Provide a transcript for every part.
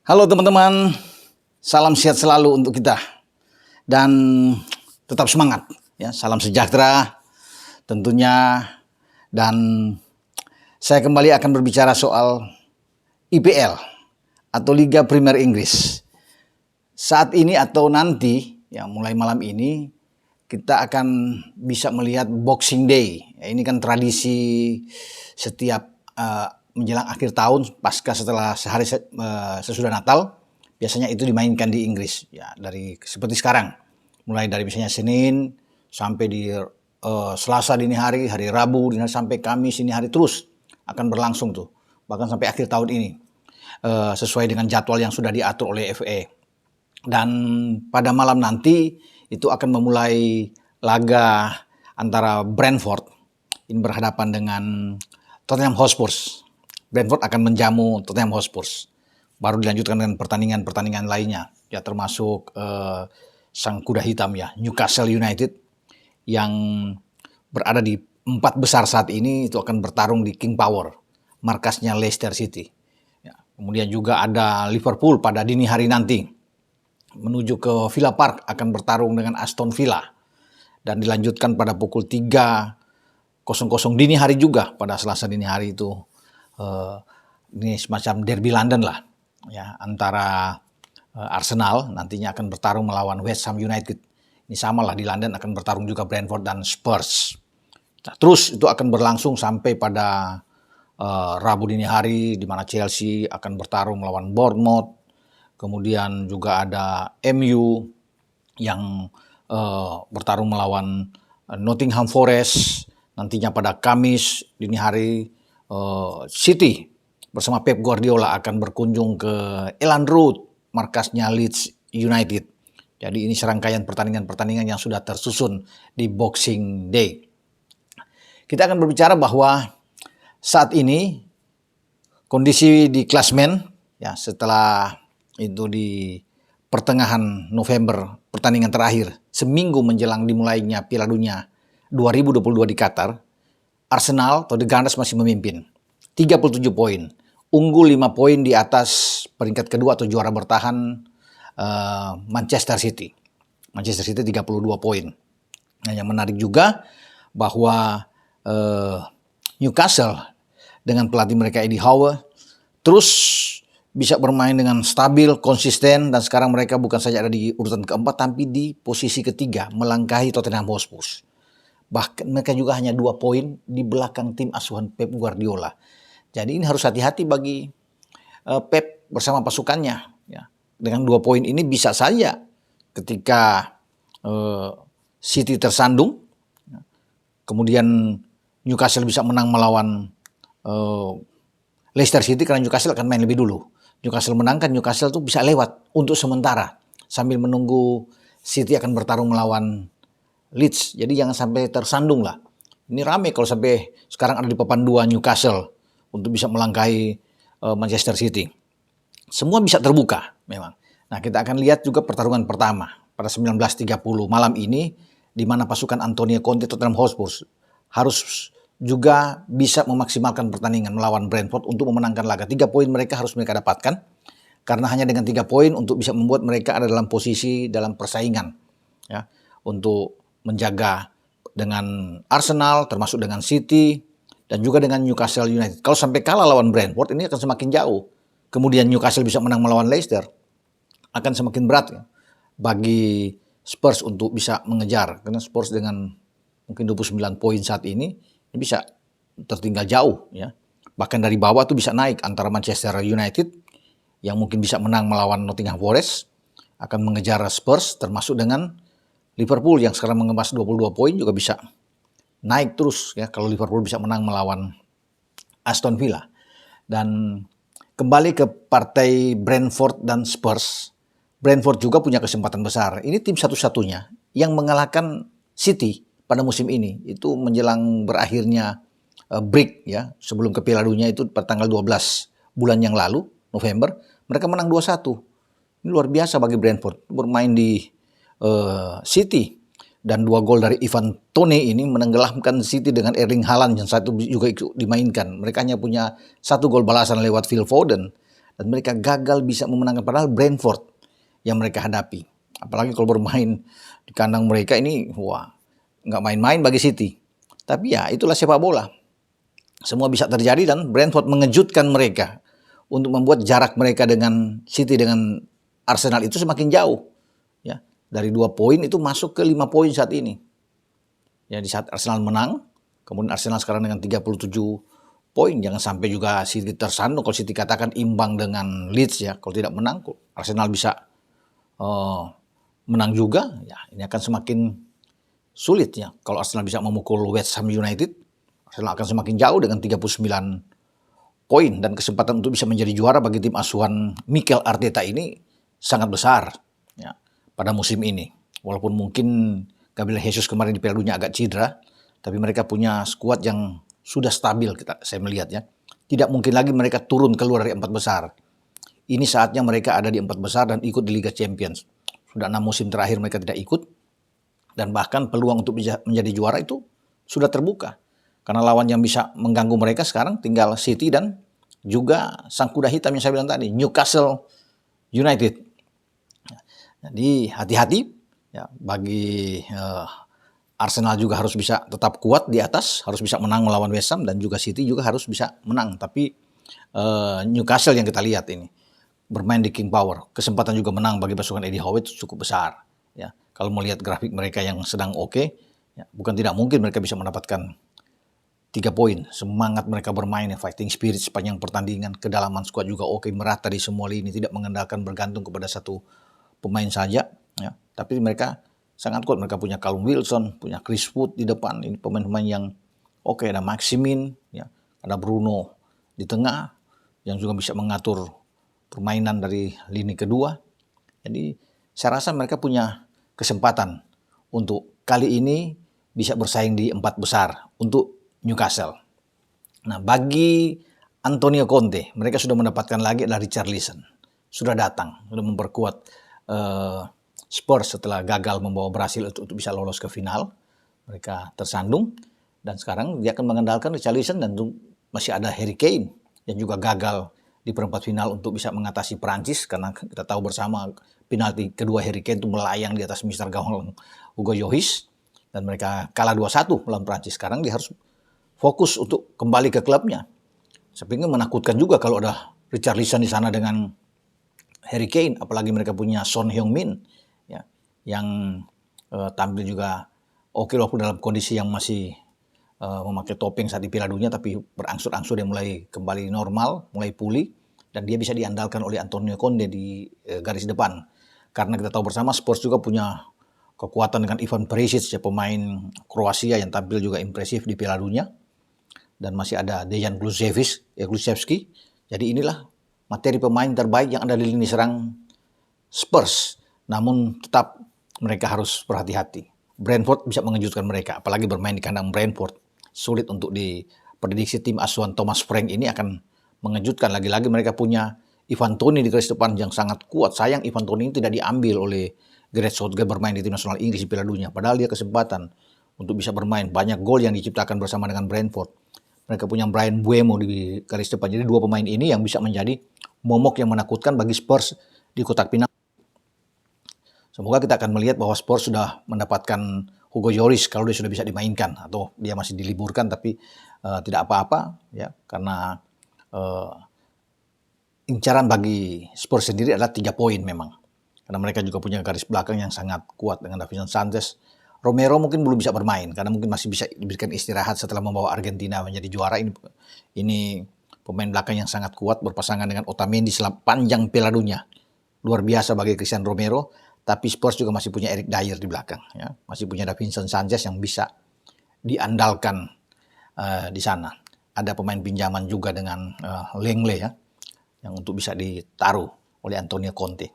Halo teman-teman, salam sehat selalu untuk kita dan tetap semangat ya, salam sejahtera tentunya. Dan saya kembali akan berbicara soal IPL atau Liga Premier Inggris. Saat ini atau nanti ya, mulai malam ini kita akan bisa melihat Boxing Day. Ya, ini kan tradisi setiap menjelang akhir tahun, pasca setelah sehari sesudah Natal, biasanya itu dimainkan di Inggris. Ya, dari seperti sekarang, mulai dari misalnya Senin sampai di Selasa dini hari, hari Rabu dini hari, sampai Kamis dini hari, terus akan berlangsung tuh, bahkan sampai akhir tahun ini, sesuai dengan jadwal yang sudah diatur oleh FA. Dan pada malam nanti itu akan memulai laga antara Brentford ini berhadapan dengan Tottenham Hotspur. Brentford akan menjamu Tottenham Hotspur. Baru dilanjutkan dengan pertandingan lainnya, ya termasuk sang kuda hitam ya, Newcastle United yang berada di 4 besar saat ini, itu akan bertarung di King Power, markasnya Leicester City. Ya, kemudian juga ada Liverpool pada dini hari nanti menuju ke Villa Park akan bertarung dengan Aston Villa, dan dilanjutkan pada pukul 3.00 dini hari juga pada Selasa dini hari itu. Ini semacam derby London lah ya, antara Arsenal nantinya akan bertarung melawan West Ham United. Ini sama lah, di London akan bertarung juga Brentford dan Spurs. Nah, terus itu akan berlangsung sampai pada Rabu dini hari, di mana Chelsea akan bertarung melawan Bournemouth. Kemudian juga ada MU yang bertarung melawan Nottingham Forest. Nantinya pada Kamis dini hari, City bersama Pep Guardiola akan berkunjung ke Elland Road, markasnya Leeds United. Jadi ini serangkaian pertandingan-pertandingan yang sudah tersusun di Boxing Day. Kita akan berbicara bahwa saat ini kondisi di klasmen ya, setelah itu di pertengahan November pertandingan terakhir, seminggu menjelang dimulainya Piala Dunia 2022 di Qatar, Arsenal atau The Gunners masih memimpin 37 poin, unggul 5 poin di atas peringkat kedua atau juara bertahan Manchester City. Manchester City 32 poin. Nah, yang menarik juga bahwa Newcastle dengan pelatih mereka Eddie Howe terus bisa bermain dengan stabil, konsisten, dan sekarang mereka bukan saja ada di urutan keempat, tapi di posisi ketiga, melangkahi Tottenham Hotspur. Bahkan mereka juga hanya 2 poin di belakang tim asuhan Pep Guardiola. Jadi ini harus hati-hati bagi Pep bersama pasukannya. Ya. Dengan 2 poin ini bisa saja ketika City tersandung, kemudian Newcastle bisa menang melawan Leicester City, karena Newcastle akan main lebih dulu. Newcastle menangkan, Newcastle tuh bisa lewat untuk sementara sambil menunggu City akan bertarung melawan Leeds. Jadi jangan sampai tersandung lah. Ini rame kalau sampai sekarang ada di papan 2 Newcastle untuk bisa melangkahi Manchester City. Semua bisa terbuka memang. Nah, kita akan lihat juga pertarungan pertama pada 19.30 malam ini, di mana pasukan Antonio Conte Tottenham Hotspur harus juga bisa memaksimalkan pertandingan melawan Brentford untuk memenangkan laga. 3 poin mereka harus mereka dapatkan, karena hanya dengan 3 poin untuk bisa membuat mereka ada dalam posisi dalam persaingan ya, untuk menjaga dengan Arsenal, termasuk dengan City, dan juga dengan Newcastle United. Kalau sampai kalah lawan Brentford, ini akan semakin jauh. Kemudian Newcastle bisa menang melawan Leicester, akan semakin berat ya bagi Spurs untuk bisa mengejar. Karena Spurs dengan mungkin 29 poin saat ini bisa tertinggal jauh ya. Bahkan dari bawah tuh bisa naik antara Manchester United yang mungkin bisa menang melawan Nottingham Forest, akan mengejar Spurs, termasuk dengan Liverpool yang sekarang mengemas 22 poin juga bisa naik terus ya kalau Liverpool bisa menang melawan Aston Villa. Dan kembali ke partai Brentford dan Spurs, Brentford juga punya kesempatan besar. Ini tim satu-satunya yang mengalahkan City pada musim ini. Itu menjelang berakhirnya break ya, sebelum ke Piala Dunia itu pada tanggal 12 bulan yang lalu, November, mereka menang 2-1. Ini luar biasa bagi Brentford, bermain di City, dan 2 gol dari Ivan Toney ini menenggelamkan City dengan Erling Haaland yang satu juga ikut dimainkan. Mereka hanya punya 1 gol balasan lewat Phil Foden, dan mereka gagal bisa memenangkan, padahal Brentford yang mereka hadapi. Apalagi kalau bermain di kandang mereka ini, wah, nggak main-main bagi City. Tapi ya itulah sepak bola. Semua bisa terjadi dan Brentford mengejutkan mereka untuk membuat jarak mereka dengan City dengan Arsenal itu semakin jauh. Ya, dari 2 poin itu masuk ke 5 poin saat ini. Ya, di saat Arsenal menang, kemudian Arsenal sekarang dengan 37 poin. Jangan sampai juga City tersandung kalau City katakan imbang dengan Leeds ya. Kalau tidak menang, Arsenal bisa menang juga. Ya, ini akan semakin sulit ya. Kalau Arsenal bisa memukul West Ham United, Arsenal akan semakin jauh dengan 39 poin dan kesempatan untuk bisa menjadi juara bagi tim asuhan Mikel Arteta ini sangat besar ya, pada musim ini. Walaupun mungkin Gabriel Jesus kemarin di Piala Dunia agak cedera, tapi mereka punya skuad yang sudah stabil saya melihat ya. Tidak mungkin lagi mereka turun keluar dari 4 besar. Ini saatnya mereka ada di 4 besar dan ikut di Liga Champions. Sudah 6 musim terakhir mereka tidak ikut dan bahkan peluang untuk bisa menjadi juara itu sudah terbuka. Karena lawan yang bisa mengganggu mereka sekarang tinggal City dan juga sang kuda hitam yang saya bilang tadi, Newcastle United. Jadi hati-hati ya, bagi Arsenal juga harus bisa tetap kuat di atas, harus bisa menang melawan West Ham dan juga City juga harus bisa menang. Tapi Newcastle yang kita lihat ini bermain di King Power, kesempatan juga menang bagi pasukan Eddie Howe itu cukup besar. Ya, kalau melihat grafik mereka yang sedang oke, ya, bukan tidak mungkin mereka bisa mendapatkan 3 poin. Semangat mereka bermain, fighting spirit sepanjang pertandingan, kedalaman skuad juga oke, merata di semua lini, tidak mengandalkan bergantung kepada satu pemain saja. Ya. Tapi mereka sangat kuat. Mereka punya Callum Wilson, punya Chris Wood di depan. Ini pemain-pemain yang oke. Ada Maximin, ya. Ada Bruno di tengah yang juga bisa mengatur permainan dari lini kedua. Jadi saya rasa mereka punya kesempatan untuk kali ini bisa bersaing di 4 besar untuk Newcastle. Nah, bagi Antonio Conte, mereka sudah mendapatkan lagi adalah Richarlison. Sudah datang, sudah memperkuat Spurs setelah gagal membawa Brasil untuk bisa lolos ke final. Mereka tersandung dan sekarang dia akan mengandalkan Richarlison dan masih ada Harry Kane yang juga gagal di perempat final untuk bisa mengatasi Perancis karena kita tahu bersama penalti kedua Harry Kane itu melayang di atas mister gawang Hugo Lloris dan mereka kalah 2-1 melawan Perancis. Sekarang dia harus fokus untuk kembali ke klubnya. Saya pikir menakutkan juga kalau ada Richarlison di sana dengan Harry Kane, apalagi mereka punya Son Heung-min ya, yang tampil juga oke walaupun dalam kondisi yang masih memakai topeng saat di Piala Dunia, tapi berangsur-angsur dia mulai kembali normal, mulai pulih, dan dia bisa diandalkan oleh Antonio Conte di garis depan. Karena kita tahu bersama Spurs juga punya kekuatan dengan Ivan Perisic, ya, pemain Kroasia yang tampil juga impresif di Piala Dunia. Dan masih ada Dejan Kulusevski. Jadi inilah materi pemain terbaik yang ada di lini serang Spurs. Namun tetap mereka harus berhati-hati. Brentford bisa mengejutkan mereka, apalagi bermain di kandang Brentford. Sulit untuk diprediksi tim asuhan Thomas Frank ini akan mengejutkan. Lagi-lagi mereka punya Ivan Toney di garis depan yang sangat kuat. Sayang Ivan Toney ini tidak diambil oleh Gareth Southgate bermain di tim nasional Inggris di Piala Dunia. Padahal dia kesempatan untuk bisa bermain. Banyak gol yang diciptakan bersama dengan Brentford. Mereka punya Brian Mbeumo di garis depan. Jadi 2 pemain ini yang bisa menjadi momok yang menakutkan bagi Spurs di kotak penalti. Semoga kita akan melihat bahwa Spurs sudah mendapatkan Hugo Lloris kalau dia sudah bisa dimainkan atau dia masih diliburkan tapi tidak apa-apa ya karena incaran bagi Spurs sendiri adalah 3 poin memang. Karena mereka juga punya garis belakang yang sangat kuat dengan Davinson Sanchez. Romero mungkin belum bisa bermain karena mungkin masih bisa diberikan istirahat setelah membawa Argentina menjadi juara. Ini pemain belakang yang sangat kuat berpasangan dengan Otamendi sepanjang Piala Dunia. Luar biasa bagi Christian Romero, tapi Spurs juga masih punya Eric Dyer di belakang, ya. Masih punya Davinson Sanchez yang bisa diandalkan di sana. Ada pemain pinjaman juga dengan Lenglet ya, yang untuk bisa ditaruh oleh Antonio Conte.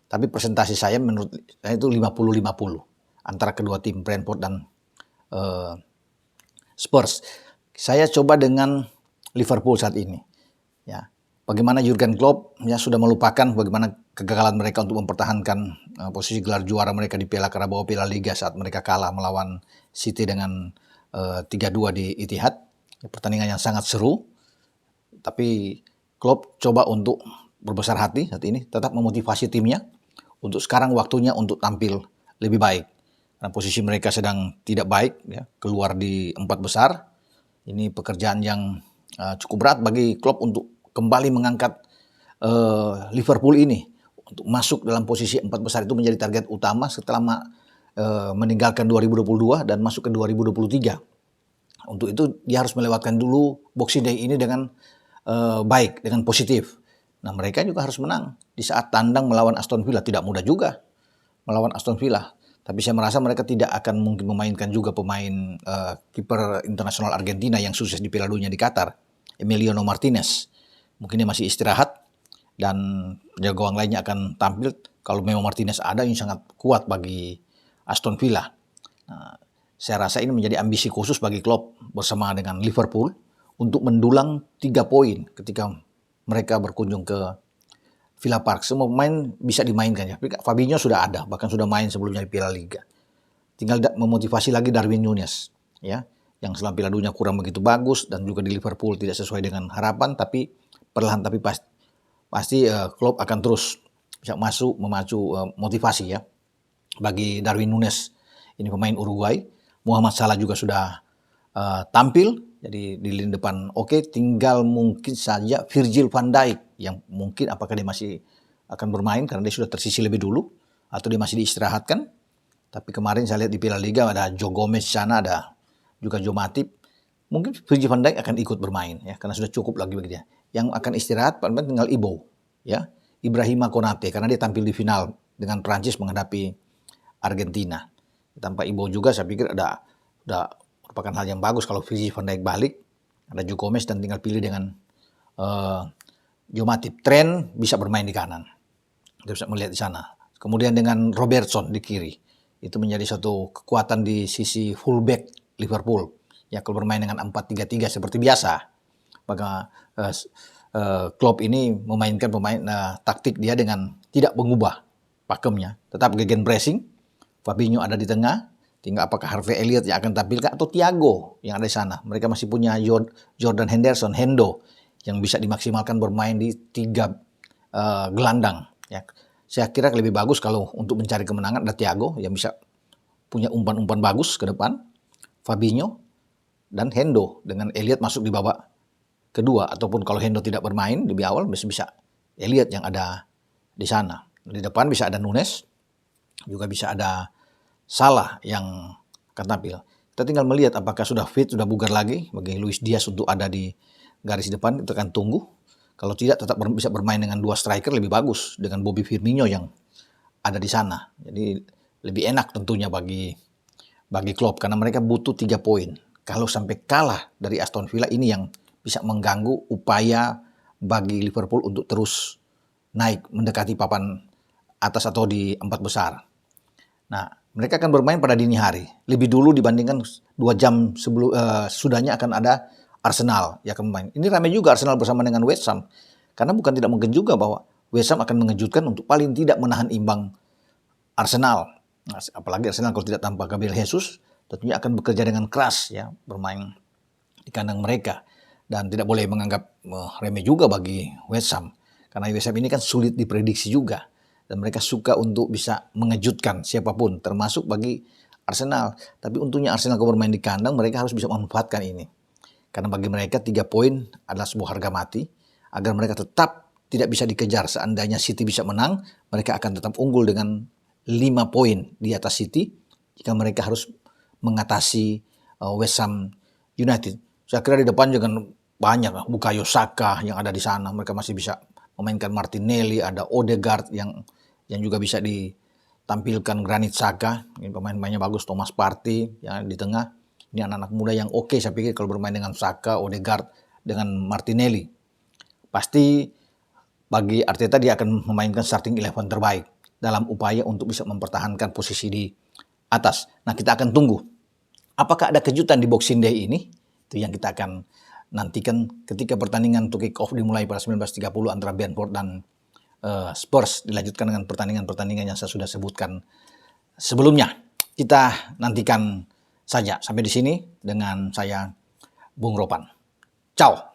Tapi presentasi saya menurut saya itu 50-50 antara kedua tim Brentford dan Spurs. Saya coba dengan Liverpool saat ini. Ya, bagaimana Jurgen Klopp ya sudah melupakan bagaimana kegagalan mereka untuk mempertahankan posisi gelar juara mereka di Piala Carabao, Piala Liga saat mereka kalah melawan City dengan 3-2 di Etihad. Pertandingan yang sangat seru. Tapi Klopp coba untuk berbesar hati saat ini, tetap memotivasi timnya untuk sekarang waktunya untuk tampil lebih baik. Karena posisi mereka sedang tidak baik, ya, keluar di 4 besar. Ini pekerjaan yang cukup berat bagi klub untuk kembali mengangkat Liverpool ini untuk masuk dalam posisi 4 besar. Itu menjadi target utama setelah meninggalkan 2022 dan masuk ke 2023. Untuk itu dia harus melewatkan dulu Boxing Day ini dengan baik, dengan positif. Nah, mereka juga harus menang di saat tandang melawan Aston Villa. Tidak mudah juga melawan Aston Villa. Tapi saya merasa mereka tidak akan mungkin memainkan juga pemain kiper internasional Argentina yang sukses di Piala Dunia di Qatar, Emiliano Martinez. Mungkin dia masih istirahat dan penjaga gawang lainnya akan tampil. Kalau memang Martinez ada, ini sangat kuat bagi Aston Villa. Nah, saya rasa ini menjadi ambisi khusus bagi Klopp bersama dengan Liverpool untuk mendulang 3 poin ketika mereka berkunjung ke Villa Park. Semua pemain bisa dimainkan ya. Fabinho sudah ada, bahkan sudah main sebelumnya di Piala Liga. Tinggal memotivasi lagi Darwin Núñez, ya, yang selama Piala Dunia kurang begitu bagus dan juga di Liverpool tidak sesuai dengan harapan, tapi perlahan tapi pasti Klopp akan terus bisa memacu motivasi ya bagi Darwin Núñez. Ini pemain Uruguay. Muhammad Salah juga sudah tampil, jadi di lini depan oke. Tinggal mungkin saja Virgil van Dijk yang mungkin apakah dia masih akan bermain karena dia sudah tersisi lebih dulu atau dia masih diistirahatkan. Tapi kemarin saya lihat di Piala Liga ada Joe Gomez di sana, ada juga Joe Matip. Mungkin Virgil van Dijk akan ikut bermain ya karena sudah cukup lagi bagi dia. Yang akan istirahat paling tinggal Ibo ya, Ibrahima Konate karena dia tampil di final dengan Prancis menghadapi Argentina. Tanpa Ibo juga saya pikir udah merupakan hal yang bagus kalau Virgil van Dijk balik. Ada Joe Gomez dan tinggal pilih dengan Joe Matip. Trent bisa bermain di kanan. Kita bisa melihat di sana. Kemudian dengan Robertson di kiri. Itu menjadi satu kekuatan di sisi fullback Liverpool. Ya, kalau bermain dengan 4-3-3 seperti biasa. Maka Klopp ini memainkan taktik dia dengan tidak mengubah pakemnya. Tetap gegenpressing. Fabinho ada di tengah, tinggal apakah Harvey Elliott yang akan tampilkan atau Thiago yang ada di sana. Mereka masih punya Jordan Henderson, Hendo, yang bisa dimaksimalkan bermain di 3 gelandang. Ya. Saya kira lebih bagus kalau untuk mencari kemenangan ada Thiago yang bisa punya umpan-umpan bagus ke depan, Fabinho dan Hendo dengan Elliott masuk di babak kedua. Ataupun kalau Hendo tidak bermain lebih awal bisa Elliott yang ada di sana. Di depan bisa ada Núñez, juga bisa ada Salah yang akan tampil. Kita tinggal melihat apakah sudah fit, sudah bugar lagi bagi Luis Diaz untuk ada di garis depan. Itu akan tunggu. Kalau tidak tetap bisa bermain dengan 2 striker lebih bagus dengan Bobby Firmino yang ada di sana. Jadi lebih enak tentunya bagi Klopp karena mereka butuh 3 poin. Kalau sampai kalah dari Aston Villa ini yang bisa mengganggu upaya bagi Liverpool untuk terus naik mendekati papan atas atau di 4 besar. Nah, mereka akan bermain pada dini hari, lebih dulu dibandingkan 2 jam sebelum sudahnya akan ada Arsenal yang akan bermain. Ini ramai juga Arsenal bersama dengan West Ham, karena bukan tidak mungkin juga bahwa West Ham akan mengejutkan untuk paling tidak menahan imbang Arsenal. Nah, apalagi Arsenal kalau tidak tanpa Gabriel Jesus, tentunya akan bekerja dengan keras ya, bermain di kandang mereka dan tidak boleh menganggap remeh juga bagi West Ham, karena West Ham ini kan sulit diprediksi juga. Dan mereka suka untuk bisa mengejutkan siapapun, termasuk bagi Arsenal. Tapi untungnya Arsenal kalau bermain di kandang, mereka harus bisa memanfaatkan ini. Karena bagi mereka 3 poin adalah sebuah harga mati. Agar mereka tetap tidak bisa dikejar. Seandainya City bisa menang, mereka akan tetap unggul dengan 5 poin di atas City. Jika mereka harus mengatasi West Ham United. Saya kira di depan juga banyak. Bukayo Saka yang ada di sana. Mereka masih bisa memainkan Martinelli, ada Odegaard yang juga bisa ditampilkan, Granit Xhaka, ini pemain-pemainnya bagus, Thomas Partey ya di tengah. Ini anak-anak muda yang oke saya pikir kalau bermain dengan Xhaka, Odegaard, dengan Martinelli. Pasti bagi Arteta dia akan memainkan starting 11 terbaik dalam upaya untuk bisa mempertahankan posisi di atas. Nah, kita akan tunggu apakah ada kejutan di Boxing Day ini. Itu yang kita akan nantikan ketika pertandingan untuk kick off dimulai pada 19.30 antara Brentford dan Spurs, dilanjutkan dengan pertandingan-pertandingan yang saya sudah sebutkan sebelumnya. Kita nantikan saja. Sampai di sini dengan saya, Bung Ropan. Ciao.